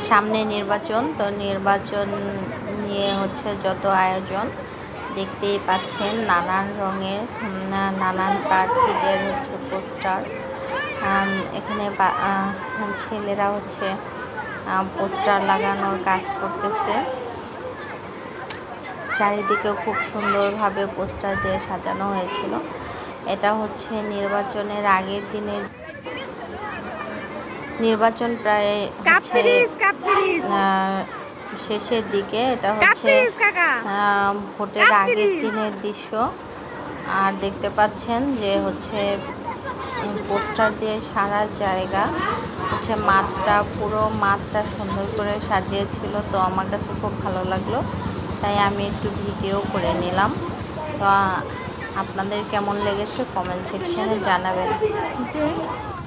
সামনে নির্বাচন, তো নির্বাচন নিয়ে হচ্ছে যত আয়োজন দেখতেই পাচ্ছেন, নানান রঙের নানান প্রার্থীদের হচ্ছে পোস্টার। এখানে ছেলেরা হচ্ছে পোস্টার লাগানোর কাজ করতেছে। চারিদিকেও খুব সুন্দরভাবে পোস্টার দিয়ে সাজানো হয়েছিল। এটা হচ্ছে নির্বাচনের আগের দিনের নির্বাচন, প্রায় হচ্ছে শেষের দিকে। এটা হচ্ছে ভোটের আগের দিনের দৃশ্য। আর দেখতে পাচ্ছেন যে হচ্ছে পোস্টার দিয়ে সারা জায়গা হচ্ছে পুরো মাঠটা সুন্দর করে সাজিয়েছিল। তো আমার কাছে খুব ভালো লাগলো, তাই আমি একটু ভিডিও করে নিলাম। তো আপনাদের কেমন লেগেছে কমেন্ট সেকশনে জানাবেন।